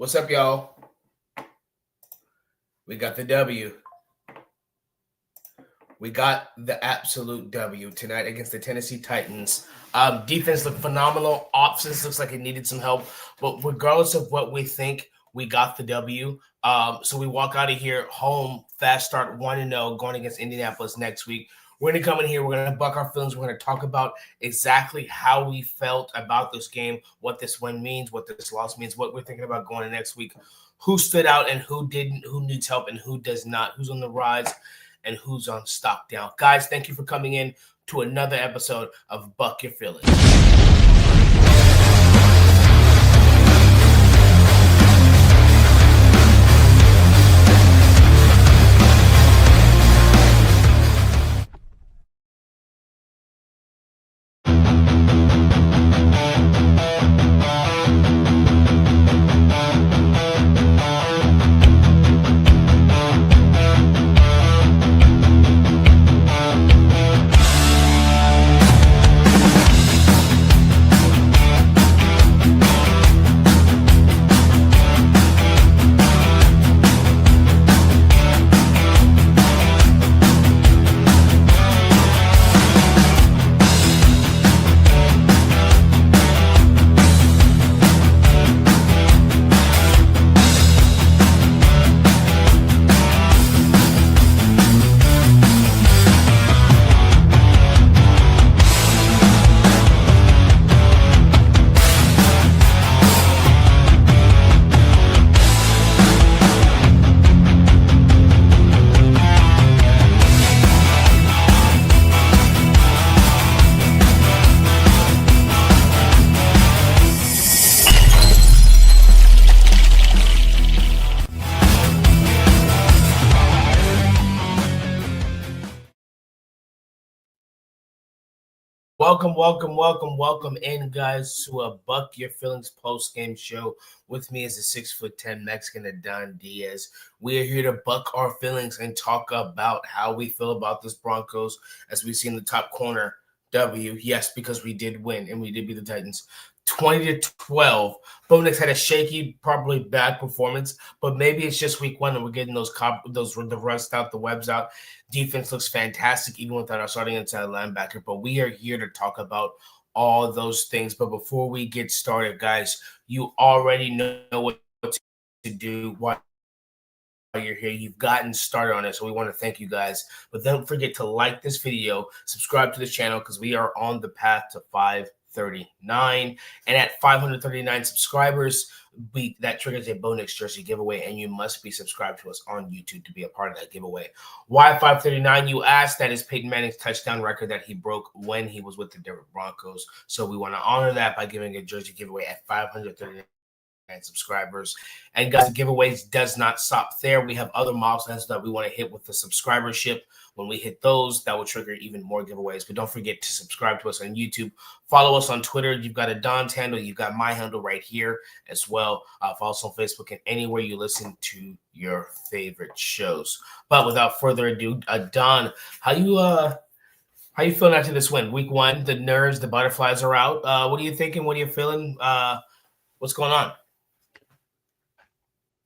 What's up, y'all? We got the W. We got the absolute W tonight against the Tennessee Titans. Defense looked phenomenal. Offense looks like it needed some help. But regardless of what we think, we got the W. So we walk out of here home, fast start 1-0, going against Indianapolis next week. We're going to come in here. We're going to buck our feelings. We're going to talk about exactly how we felt about this game, what this win means, what this loss means, what we're thinking about going to next week, who stood out and who didn't, who needs help and who does not, who's on the rise and who's on stock down. Guys, thank you for coming in to another episode of Buck Your Feelings. Welcome in, guys, to a Buck Your Feelings post-game show. With me is the 6'10" Mexican Adon Diaz. We are here to buck our feelings and talk about how we feel about this Broncos as we see in the top corner. W, yes, because we did win and we did beat the Titans 20-12. Bo Nix had a shaky, probably bad performance, but maybe it's just week one and we're getting the rust out, the webs out. Defense looks fantastic, even without our starting inside linebacker. But we are here to talk about all those things. But before we get started, guys, you already know what to do while you're here. You've gotten started on it, so we want to thank you guys. But don't forget to like this video, subscribe to this channel, because we are on the path to 539. And at 539 subscribers, that triggers a Bo Nix jersey giveaway, and you must be subscribed to us on YouTube to be a part of that giveaway. Why 539, you asked? That is Peyton Manning's touchdown record that he broke when he was with the Denver Broncos. So we want to honor that by giving a jersey giveaway at 539 subscribers. And guys, the giveaways does not stop there. We have other milestones that we want to hit with the subscribership. When we hit those, that will trigger even more giveaways. But don't forget to subscribe to us on YouTube. Follow us on Twitter. You've got a Don's handle. You've got my handle right here as well. Follow us on Facebook and anywhere you listen to your favorite shows. But without further ado, Don, how you feeling after this win? Week one, the nerves, the butterflies are out. What are you thinking? What are you feeling? What's going on?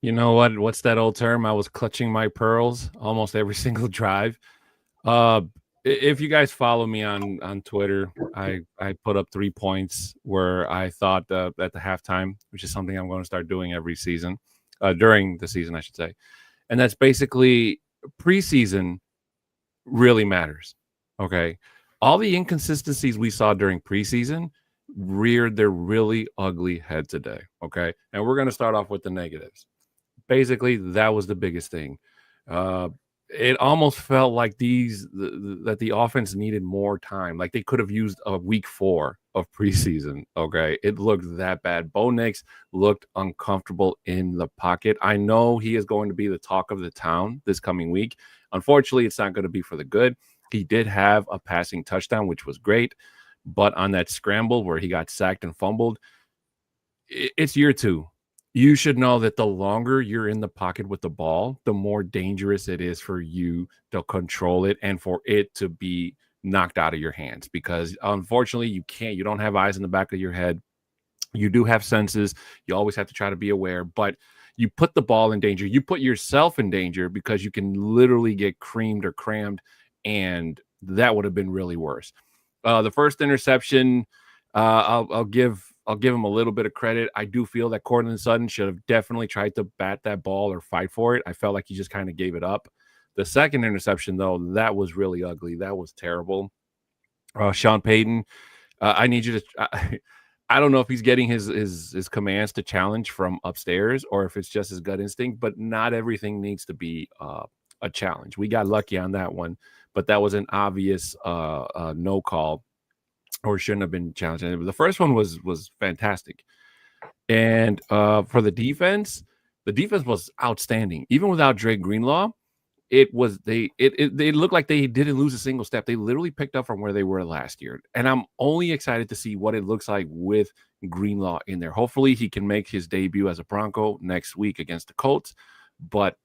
You know what? What's that old term? I was clutching my pearls almost every single drive. If you guys follow me on Twitter, I put up 3 points where I thought at the halftime, which is something I'm going to start doing every season, during the season, I should say. And that's basically preseason really matters. Okay. All the inconsistencies we saw during preseason reared their really ugly head today. Okay. And we're going to start off with the negatives. Basically, that was the biggest thing. It almost felt like that the offense needed more time. Like they could have used a week 4 of preseason. Okay, it looked that bad. Bo Nix looked uncomfortable in the pocket. I know he is going to be the talk of the town this coming week. Unfortunately, it's not going to be for the good. He did have a passing touchdown, which was great, but on that scramble where he got sacked and fumbled, it's year 2. You should know that the longer you're in the pocket with the ball, the more dangerous it is for you to control it and for it to be knocked out of your hands, because unfortunately you don't have eyes in the back of your head. You do have senses. You always have to try to be aware, but you put the ball in danger. You put yourself in danger because you can literally get creamed or crammed, and that would have been really worse. The first interception, I'll give him a little bit of credit. I do feel that Cortland Sutton should have definitely tried to bat that ball or fight for it. I felt like he just kind of gave it up. The second interception, though, that was really ugly. That was terrible. Sean Payton, I need you to. I don't know if he's getting his commands to challenge from upstairs or if it's just his gut instinct, but not everything needs to be a challenge. We got lucky on that one, but that was an obvious no call or shouldn't have been challenged. The first one was fantastic, and for the defense was outstanding. Even without Drake Greenlaw, it looked like they didn't lose a single step. They literally picked up from where they were last year. And I'm only excited to see what it looks like with Greenlaw in there. Hopefully he can make his debut as a Bronco next week against the Colts. But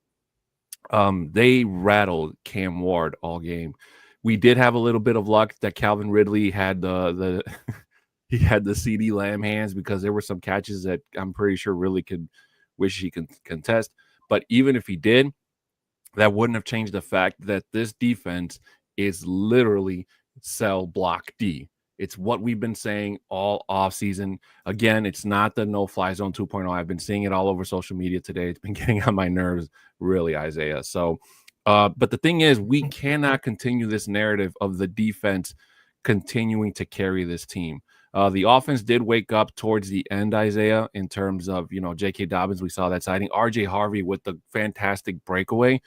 they rattled Cam Ward all game. We did have a little bit of luck that Calvin Ridley had the he had the CD Lamb hands, because there were some catches that I'm pretty sure Ridley could wish he could contest. But even if he did, that wouldn't have changed the fact that this defense is literally sell block D. It's what we've been saying all offseason. Again, it's not the no-fly zone 2.0. I've been seeing it all over social media today. It's been getting on my nerves, really, Isaiah. So, but the thing is, we cannot continue this narrative of the defense continuing to carry this team. The offense did wake up towards the end, Isaiah, in terms of, J.K. Dobbins. We saw that sighting. R.J. Harvey with the fantastic breakaway.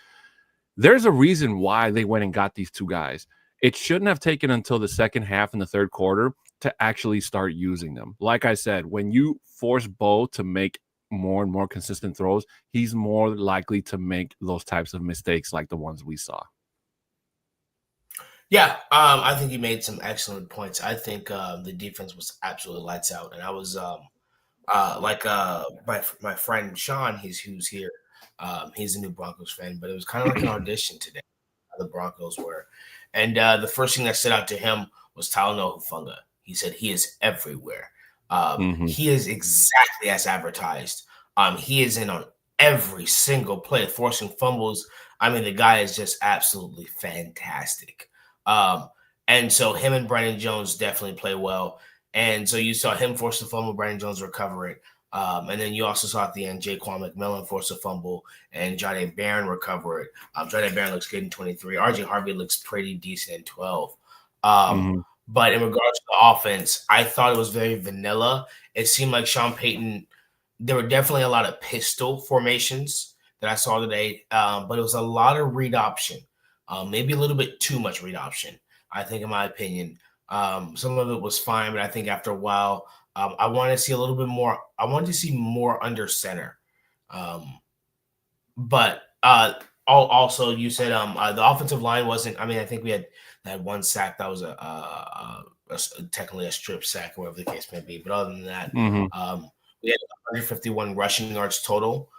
There's a reason why they went and got these two guys. It shouldn't have taken until the second half in the third quarter to actually start using them. Like I said, when you force Bo to make more and more consistent throws, he's more likely to make those types of mistakes like the ones we saw. Yeah, I think you made some excellent points. I think the defense was absolutely lights out, and I was my friend Sean, who's here. He's a new Broncos fan, but it was kind of like an audition today. The Broncos were, and the first thing that stood out to him was Talanoa Hufanga. He said he is everywhere. He is exactly as advertised. He is in on every single play, forcing fumbles. I mean, the guy is just absolutely fantastic. And so him and Brandon Jones definitely play well. And so you saw him force the fumble, Brandon Jones recover it. And then you also saw at the end Jaquan McMillan force a fumble and Johnny Barron recover it. Johnny Barron looks good in 23. R.J. Harvey looks pretty decent in 12. But in regards to the offense, I thought it was very vanilla. It seemed like Sean Payton, there were definitely a lot of pistol formations that I saw today, but it was a lot of read option, maybe a little bit too much read option, I think, in my opinion. Some of it was fine, but I think after a while, I want to see a little bit more. I wanted to see more under center. But also you said the offensive line wasn't. I mean, I think we had that one sack that was technically a strip sack, or whatever the case may be. But other than that, we had 151 rushing yards total.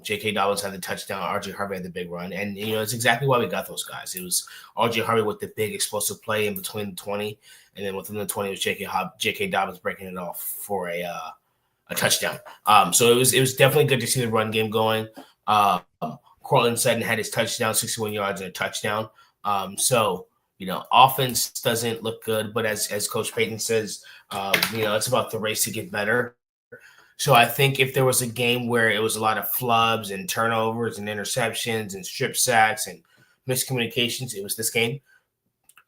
J.K. Dobbins had the touchdown. R.J. Harvey had the big run. And, it's exactly why we got those guys. It was R.J. Harvey with the big explosive play in between the 20. And then within the 20 was J.K. Dobbins breaking it off for a touchdown. So it was definitely good to see the run game going. Cortland Sutton had his touchdown, 61 yards and a touchdown. So, offense doesn't look good. But as Coach Payton says, it's about the race to get better. So I think if there was a game where it was a lot of flubs and turnovers and interceptions and strip sacks and miscommunications, it was this game.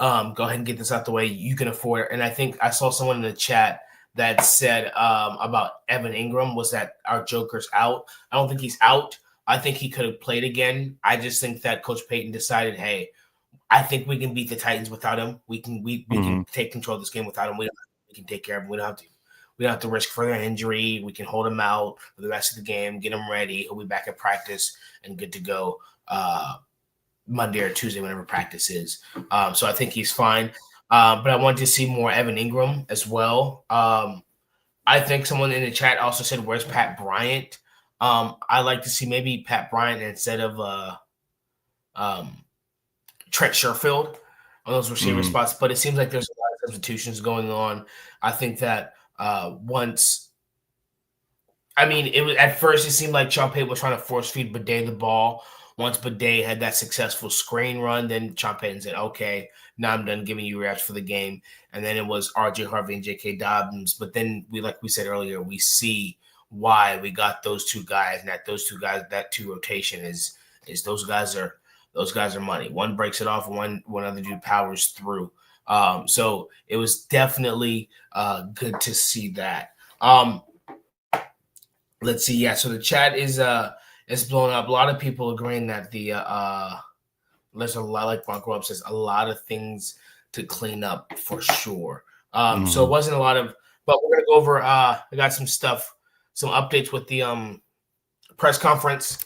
Go ahead and get this out the way. You can afford it. And I think I saw someone in the chat that said about Evan Ingram was that our Joker's out. I don't think he's out. I think he could have played again. I just think that Coach Payton decided, hey, I think we can beat the Titans without him. We can take control of this game without him. We can take care of him. We don't have to risk further injury. We can hold him out for the rest of the game, get him ready. He'll be back at practice and good to go Monday or Tuesday, whenever practice is. So I think he's fine. But I wanted to see more Evan Ingram as well. I think someone in the chat also said, where's Pat Bryant? I'd like to see maybe Pat Bryant instead of Trent Sherfield on those receiver spots. But it seems like there's a lot of substitutions going on. I think that once I mean, it was at first it seemed like Sean Payton was trying to force feed Bidet the ball. Once Bidet had that successful screen run, then Sean Payton said, "Okay, now I'm done giving you reps for the game." And then it was R.J. Harvey and J.K. Dobbins. But then like we said earlier, we see why we got those two guys, and that two rotation is those guys are money. One breaks it off, one other dude powers through. So it was definitely good to see that. Let's see. Yeah, so the chat is blowing up. A lot of people agreeing that there's a lot, like Bronco Up says, a lot of things to clean up for sure. So it wasn't a lot of, but we're gonna go over. I got some stuff, some updates with the press conference.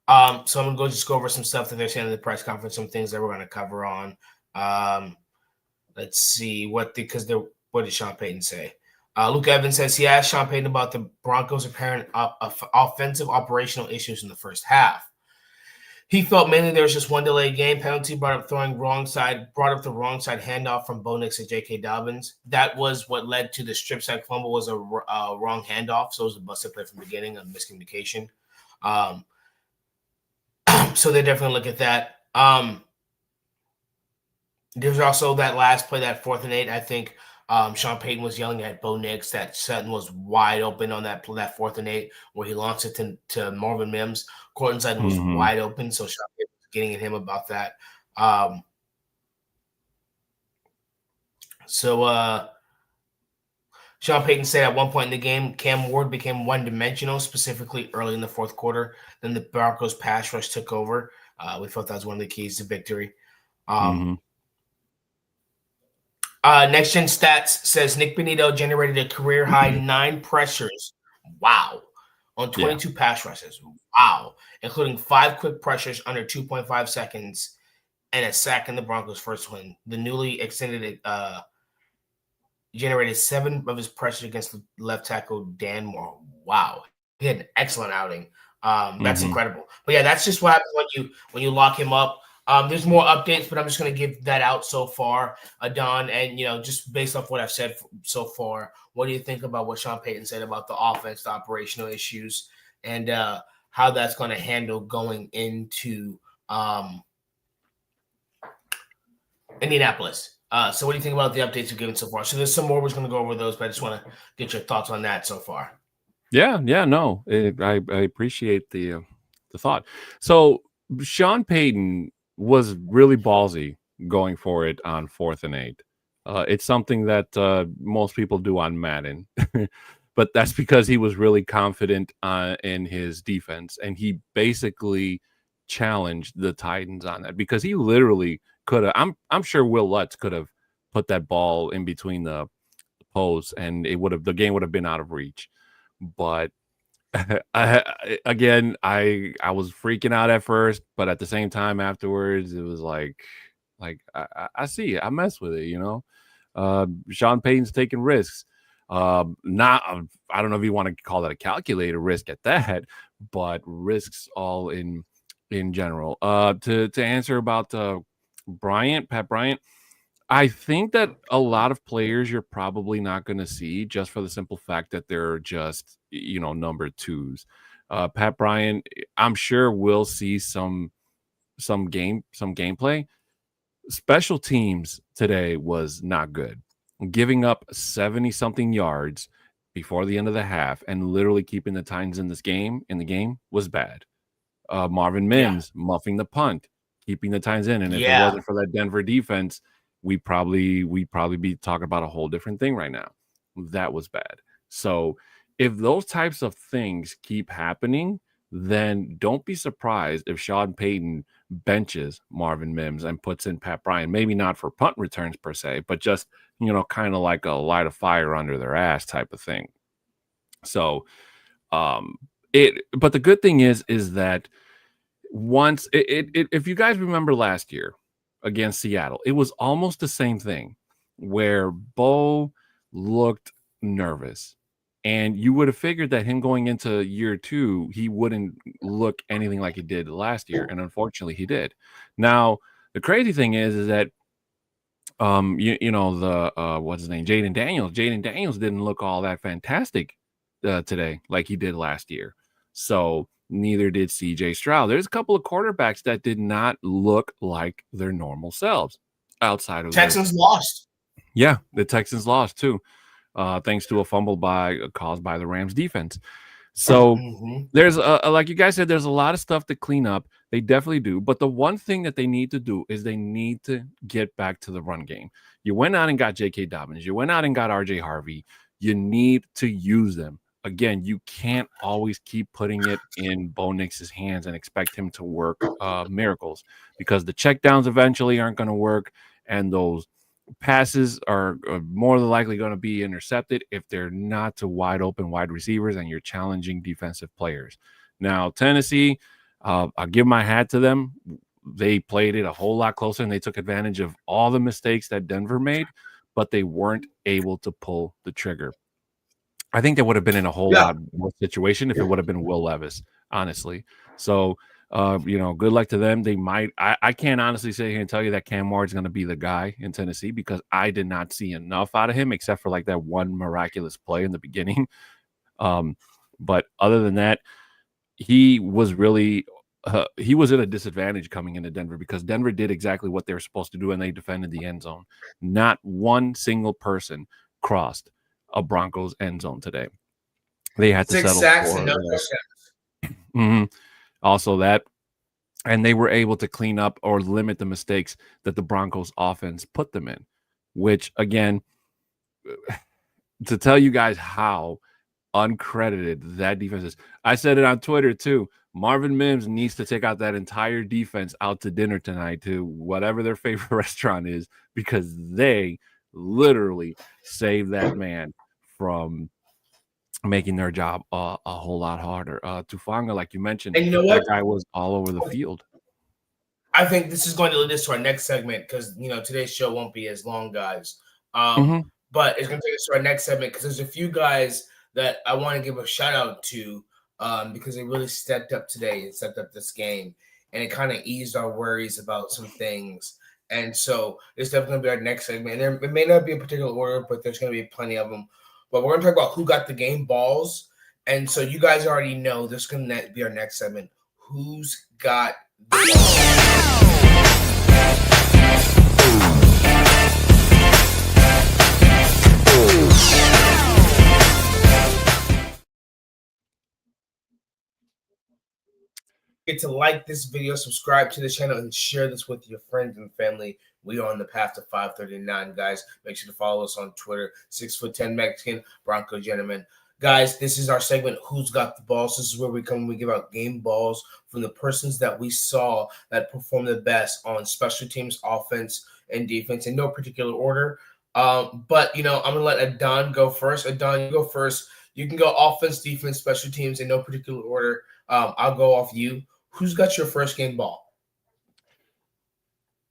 So I'm gonna go over some stuff that they're saying in the press conference, some things that we're gonna cover on. Let's see what did Sean Payton say? Luke Evans says he asked Sean Payton about the Broncos' apparent offensive operational issues in the first half. He felt mainly there was just one delayed game penalty, brought up the wrong side handoff from Bo Nix to J.K. Dobbins. That was what led to the strip sack fumble, was a wrong handoff. So it was a busted play from the beginning, a miscommunication. So they definitely look at that. There's also that last play, that 4th and 8. I think Sean Payton was yelling at Bo Nix that Sutton was wide open on that 4th and 8 where he launched it to Marvin Mims. Cortland Sutton was wide open, so Sean Payton was getting at him about that. Sean Payton said at one point in the game, Cam Ward became one-dimensional, specifically early in the fourth quarter. Then the Broncos pass rush took over. We felt that was one of the keys to victory. Next Gen Stats says Nick Benito generated a career-high 9 pressures. Wow. On 22 pass rushes. Wow. Including 5 quick pressures under 2.5 seconds and a sack in the Broncos' first win. The newly extended generated 7 of his pressures against the left tackle Dan Moore. Wow. He had an excellent outing. That's incredible. But yeah, that's just what happens when you lock him up. There's more updates, but I'm just going to give that out so far, Don. And, just based off what I've said so far, what do you think about what Sean Payton said about the offense, the operational issues, and how that's going to handle going into Indianapolis? So what do you think about the updates you've given so far? So there's some more. We're just going to go over those, but I just want to get your thoughts on that so far. Yeah, no, I appreciate the thought. So Sean Payton was really ballsy going for it on 4th and 8. It's something that most people do on Madden, but that's because he was really confident in his defense, and he basically challenged the Titans on that because he literally could have. I'm sure Will Lutz could have put that ball in between the posts, and the game would have been out of reach. But I was freaking out at first, but at the same time afterwards, it was like I see it. I mess with it, Sean Payton's taking risks. I don't know if you want to call that a calculated risk at that, but risks all in general. To answer about Pat Bryant, I think that a lot of players you're probably not going to see just for the simple fact that they're just, number 2s. Pat Bryant, I'm sure we'll see some gameplay. Special teams today was not good. Giving up 70-something yards before the end of the half and literally keeping the Titans in the game was bad. Marvin Mims muffing the punt, keeping the Titans in, and if it wasn't for that Denver defense, we'd probably be talking about a whole different thing right now. That was bad. So if those types of things keep happening, then don't be surprised if Sean Payton benches Marvin Mims and puts in Pat Bryant. Maybe not for punt returns per se, but just, kind of like a light a fire under their ass type of thing. So but the good thing is that once if you guys remember last year against Seattle, it was almost the same thing where Bo looked nervous, and you would have figured that him going into year 2, he wouldn't look anything like he did last year, and unfortunately he did. Now the crazy thing is that what's his name, Jaden Daniels didn't look all that fantastic today like he did last year. So neither did CJ Stroud. There's a couple of quarterbacks that did not look like their normal selves outside of Texans lost. Yeah, the Texans lost too, thanks to a fumble caused by the Rams defense. So there's like you guys said, there's a lot of stuff to clean up. They definitely do. But the one thing that they need to do is they need to get back to the run game. You went out and got J.K. Dobbins. You went out and got R.J. Harvey. You need to use them. Again, you can't always keep putting it in Bo Nix's hands and expect him to work miracles, because the checkdowns eventually aren't going to work, and those passes are more than likely going to be intercepted if they're not to wide open wide receivers and you're challenging defensive players. Now, Tennessee, I'll give my hat to them. They played it a whole lot closer and they took advantage of all the mistakes that Denver made, but they weren't able to pull the trigger. I think they would have been in a whole lot more situation if it would have been Will Levis, honestly. So, good luck to them. They might. I can't honestly sit here and tell you that Cam Ward is going to be the guy in Tennessee, because I did not see enough out of him except for like that one miraculous play in the beginning. But other than that, he was really he was at a disadvantage coming into Denver, because Denver did exactly what they were supposed to do and they defended the end zone. Not one single person crossed a Broncos end zone today. They had to 6 settle sacks for and no touchdowns. Also that, and they were able to clean up or limit the mistakes that the Broncos offense put them in, which, again, to tell you guys how uncredited that defense is. I said it on Twitter too. Marvin Mims needs to take out that entire defense out to dinner tonight to whatever their favorite restaurant is, because they literally saved that man from making their job a whole lot harder. Tufanga, like you mentioned, and you know that what? guy was all over the field. I think this is going to lead us to our next segment, because today's show won't be as long, guys. But it's going to take us to our next segment, because there's a few guys that I want to give a shout out to, because they really stepped up today and stepped up this game, and it kind of eased our worries about some things. And so it's definitely going to be our next segment. And it may not be a particular order, but there's going to be plenty of them. But we're going to talk about who got the game balls. And so you guys already know this is going to be our next segment. Who's got the Get to like this video, subscribe to the channel, and share this with your friends and family. We are on the path to 539, guys. Make sure to follow us on Twitter. 6'10" Mexican Bronco gentleman. Guys, this is our segment, Who's Got the Balls? This is where we come and we give out game balls from the persons that we saw that performed the best on special teams, offense, and defense in no particular order. But, I'm going to let Adon go first. Adon, you go first. You can go offense, defense, special teams in no particular order. I'll go off you. Who's got your first game ball?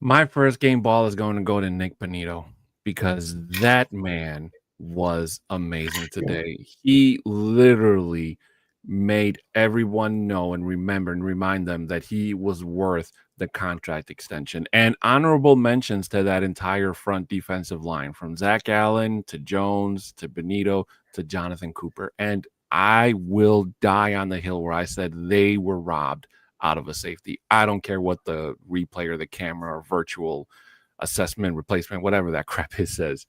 My first game ball is going to go to Nick Bonito, because that man was amazing today. He literally made everyone know and remember and remind them that he was worth the contract extension. And honorable mentions to that entire front defensive line, from Zach Allen to Jones to Bonito to Jonathan Cooper. And I will die on the hill where I said they were robbed out of a safety. I don't care what the replay or the camera or virtual assessment, replacement, whatever that crap is says.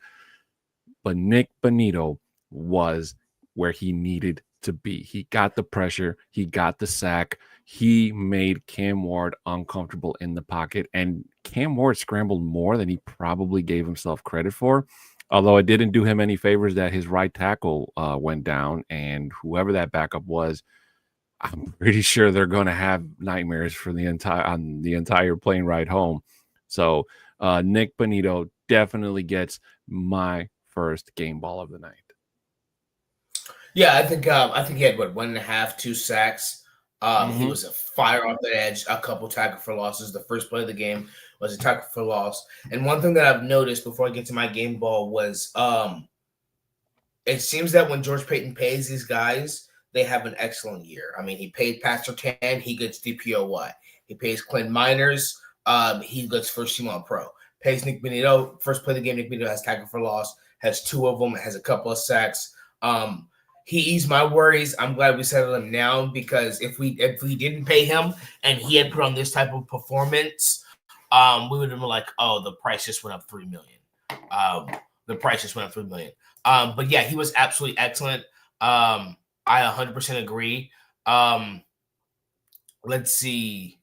But Nick Bonito was where he needed to be. He got the pressure. He got the sack. He made Cam Ward uncomfortable in the pocket. And Cam Ward scrambled more than he probably gave himself credit for. Although it didn't do him any favors that his right tackle went down. And whoever that backup was, I'm pretty sure they're going to have nightmares for the entire plane ride home. So Nick Bonito definitely gets my first game ball of the night. Yeah, I think he had 1.5, 2 sacks. He was a fire off the edge, a couple tackle for losses. The first play of the game was a tackle for loss. And one thing that I've noticed before I get to my game ball was it seems that when George Payton pays these guys, they have an excellent year. I mean, he paid Pastor Tan, he gets DPOY. He pays Clint Miners, he gets first team all pro. Pays Nick Bonito, first play of the game, Nick Bonito has tackle for loss, has 2 of them, has a couple of sacks. he eased my worries. I'm glad we settled him now because if we didn't pay him and he had put on this type of performance, we would have been like, oh, the price just went up $3 million. The price just went up $3 million. But yeah, he was absolutely excellent. I 100% agree. Let's see.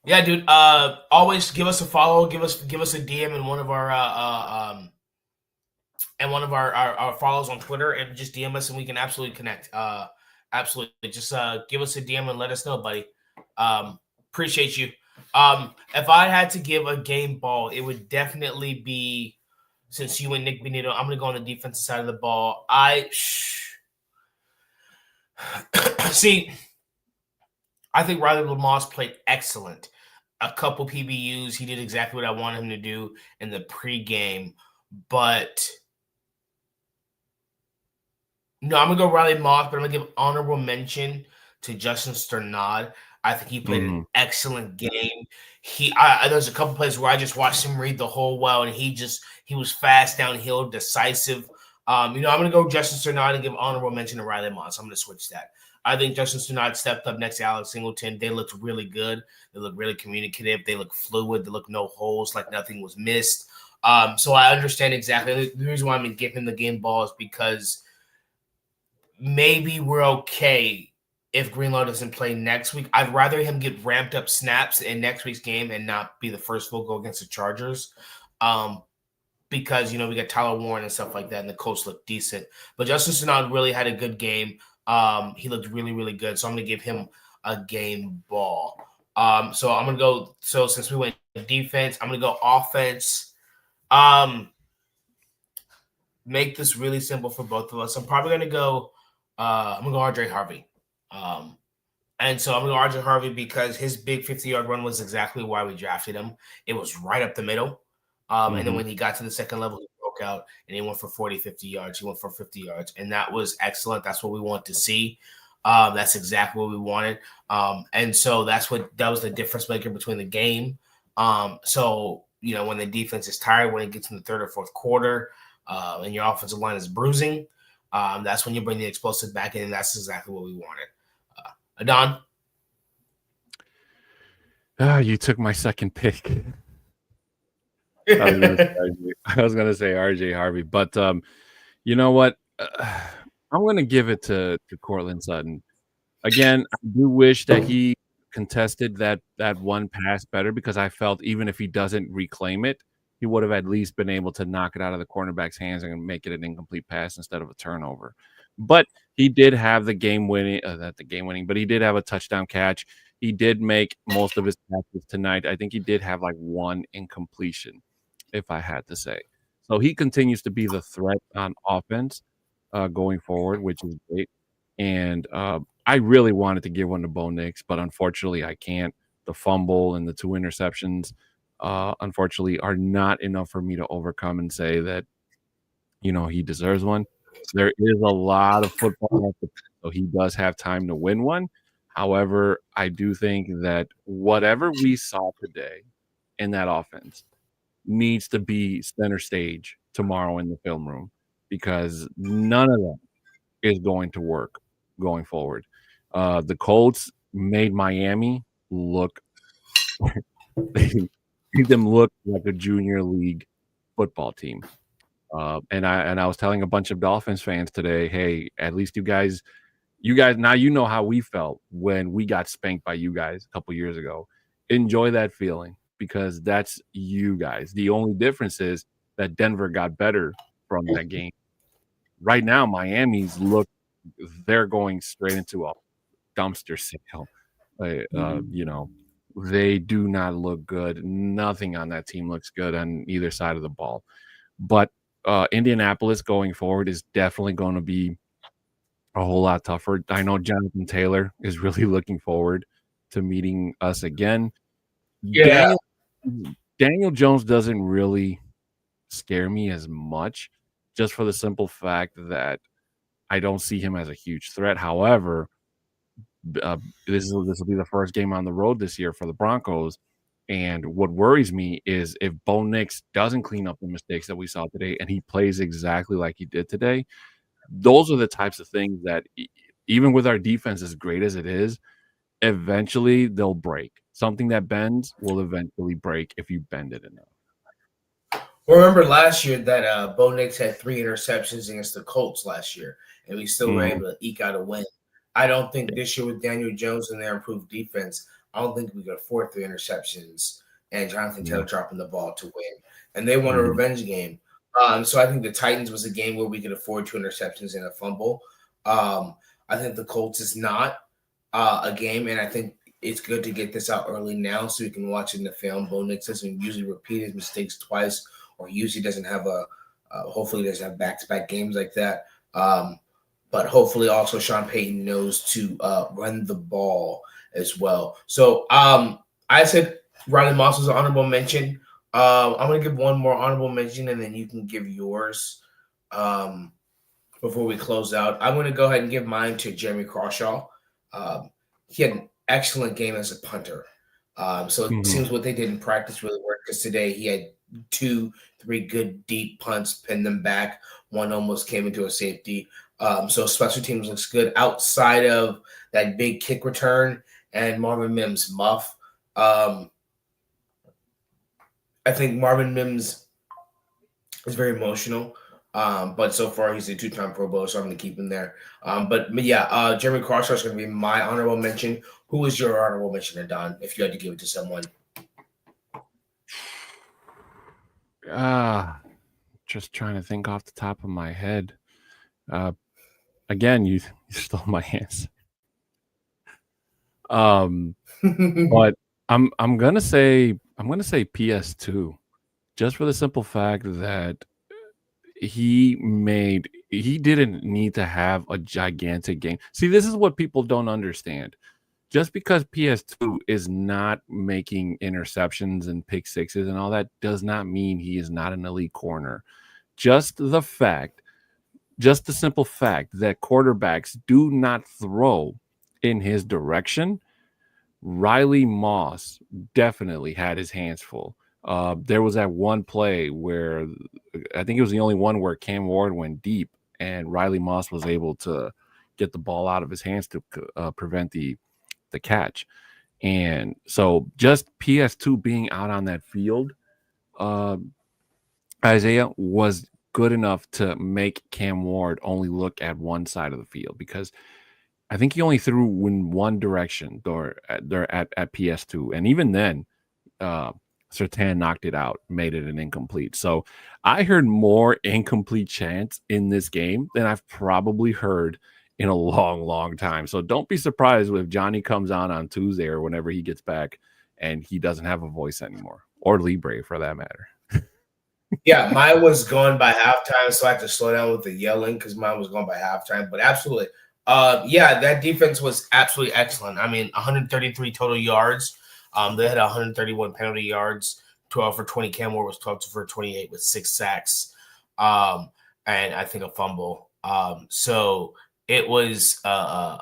Yeah, dude. Always give us a follow. Give us a DM in one of our our follows on Twitter, and just DM us, and we can absolutely connect. Absolutely. Just give us a DM and let us know, buddy. Appreciate you. If I had to give a game ball, it would definitely be, since you and Nick Benito, I'm gonna go on the defensive side of the ball. See. I think Riley Lamosse played excellent. A couple PBUs, he did exactly what I wanted him to do in the pregame. But no, I'm gonna go Riley Moss, but I'm gonna give honorable mention to Justin Sternad. I think he played an excellent game. There's a couple plays where I just watched him read the whole well, and he was fast downhill, decisive. I'm gonna go Justin Sternad and give honorable mention to Riley Moss. I'm gonna switch that. I think Justin Sternad stepped up next to Alex Singleton. They looked really good. They looked really communicative. They looked fluid. They looked no holes, like nothing was missed. So I understand exactly. The reason why I'm going to give him the game ball is because maybe we're okay if Greenlaw doesn't play next week. I'd rather him get ramped up snaps in next week's game and not be the first field goal against the Chargers. Because, we got Tyler Warren and stuff like that, and the Colts look decent. But Justin Sternad really had a good game. He looked really, really good. So I'm going to give him a game ball. So I'm going to go. So since we went defense, I'm going to go offense. Make this really simple for both of us. I'm probably going to go. I'm going to go RJ Harvey. And so I'm going to go RJ Harvey because his big 50-yard run was exactly why we drafted him. It was right up the middle. And then when he got to the second level, he broke out and he went for 40, 50 yards. He went for 50 yards. And that was excellent. That's what we want to see. That's exactly what we wanted. And so that was the difference maker between the game. So, when the defense is tired, when it gets in the third or fourth quarter, and your offensive line is bruising, that's when you bring the explosive back in, and that's exactly what we wanted. Adon? You took my second pick. I was gonna say RJ Harvey, but you know what? I'm gonna give it to Courtland Sutton. Again, I do wish that he contested that one pass better, because I felt even if he doesn't reclaim it, he would have at least been able to knock it out of the cornerback's hands and make it an incomplete pass instead of a turnover. But he did have the game winning, but he did have a touchdown catch. He did make most of his catches tonight. I think he did have like one incompletion, if I had to say. So he continues to be the threat on offense going forward, which is great. And I really wanted to give one to Bo Nix, but unfortunately I can't. The fumble and the 2 interceptions, unfortunately, are not enough for me to overcome and say that, he deserves one. There is a lot of football, so he does have time to win one. However, I do think that whatever we saw today in that offense needs to be center stage tomorrow in the film room, because none of them is going to work going forward. The Colts made Miami look they made them look like a junior league football team. And I was telling a bunch of Dolphins fans today, hey, at least you guys now know how we felt when we got spanked by you guys a couple years ago. Enjoy that feeling, because that's you guys. The only difference is that Denver got better from that game. Right now, they're going straight into a dumpster sale. They do not look good. Nothing on that team looks good on either side of the ball. But Indianapolis going forward is definitely going to be a whole lot tougher. I know Jonathan Taylor is really looking forward to meeting us again. Yeah. Daniel Jones doesn't really scare me as much, just for the simple fact that I don't see him as a huge threat. However, this will be the first game on the road this year for the Broncos, And what worries me is if Bo Nix doesn't clean up the mistakes that we saw today and he plays exactly like he did today, those are the types of things that even with our defense as great as it is, eventually they'll break. Something that bends will eventually break if you bend it enough. Well, remember last year that Bo Nix had 3 interceptions against the Colts last year, and we still were able to eke out a win. I don't think this year with Daniel Jones and their improved defense, I don't think we could afford 3 interceptions and Jonathan Taylor dropping the ball to win. And they won a revenge game. So I think the Titans was a game where we could afford 2 interceptions and a fumble. I think the Colts is not a game, and I think it's good to get this out early now so we can watch it in the film. Bo Nix doesn't usually repeat his mistakes twice, or usually doesn't have hopefully doesn't have back-to-back games like that. But hopefully also Sean Payton knows to run the ball as well. So I said Riley Moss was an honorable mention. I'm going to give one more honorable mention, and then you can give yours before we close out. I'm going to go ahead and give mine to Jeremy Crawshaw. He had an excellent game as a punter. So it seems what they did in practice really worked, because today he had 2-3 good deep punts, pinned them back. One almost came into a safety. So special teams looks good outside of that big kick return and Marvin Mims' muff. I think Marvin Mims is very emotional. But so far he's a 2-time Pro Bowler, so I'm going to keep him there. But yeah, Jeremy Crawshaw is going to be my honorable mention. Who was your honorable mention, Don, if you had to give it to someone? Just trying to think off the top of my head. Again, you stole my answer. But I'm gonna say PS2, just for the simple fact that he didn't need to have a gigantic game. See, this is what people don't understand. Just because PS2 is not making interceptions and pick sixes and all that does not mean he is not an elite corner. Just the simple fact that quarterbacks do not throw in his direction, Riley Moss definitely had his hands full. There was that one play where I think it was the only one where Cam Ward went deep and Riley Moss was able to get the ball out of his hands to prevent the catch. And so just PS2 being out on that field, Isaiah, was good enough to make Cam Ward only look at one side of the field, because I think he only threw in one direction or at PS2. And even then, Surtain knocked it out, made it an incomplete. So I heard more incomplete chants in this game than I've probably heard in a long, long time. So don't be surprised if Johnny comes on Tuesday or whenever he gets back and he doesn't have a voice anymore, or Libre for that matter. Yeah, mine was going by halftime, so I had to slow down with the yelling because mine was going by halftime. But absolutely, yeah, that defense was absolutely excellent. I mean, 133 total yards. They had 131 penalty yards. 12 for 20. Cam Ward was 12 for 28 with 6 sacks, and I think a fumble. So it was a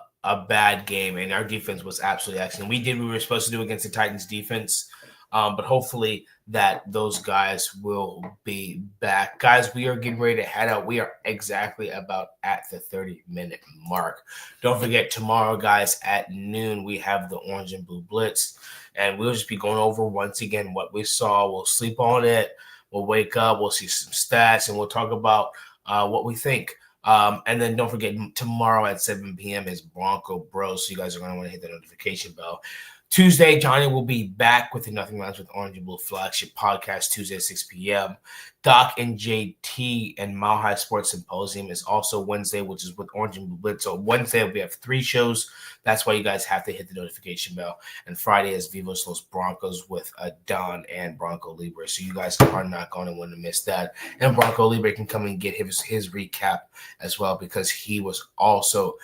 bad game, and our defense was absolutely excellent. We did what we were supposed to do against the Titans defense, but hopefully that those guys will be back. Guys, we are getting ready to head out. We are exactly about at the 30-minute mark. Don't forget, tomorrow, guys, at noon, we have the Orange and Blue Blitz, and we'll just be going over once again what we saw. We'll sleep on it. We'll wake up. We'll see some stats, and we'll talk about what we think. And then don't forget, tomorrow at 7 p.m. is Bronco Bros. So you guys are going to want to hit the notification bell. Tuesday, Johnny will be back with the Nothing Rhymes with Orange and Blue flagship podcast Tuesday at 6 p.m. Doc and JT and Mile High Sports Symposium is also Wednesday, which is with Orange and Blue Blitz. So Wednesday, we have 3 shows. That's why you guys have to hit the notification bell. And Friday is Vivos Los Broncos with Don and Bronco Libre. So you guys are not going to want to miss that. And Bronco Libre can come and get his recap as well, because he was also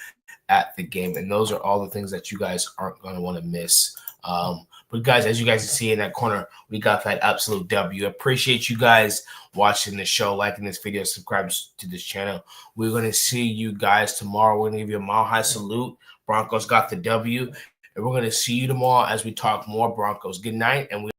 at the game. And those are all the things that you guys aren't going to want to miss. But guys, as you guys can see in that corner, we got that absolute W. Appreciate you guys watching the show, liking this video, subscribe to this channel. We're going to see you guys tomorrow. We're going to give you a Mile High salute. Broncos got the W. And we're going to see you tomorrow as we talk more Broncos. Good night. And we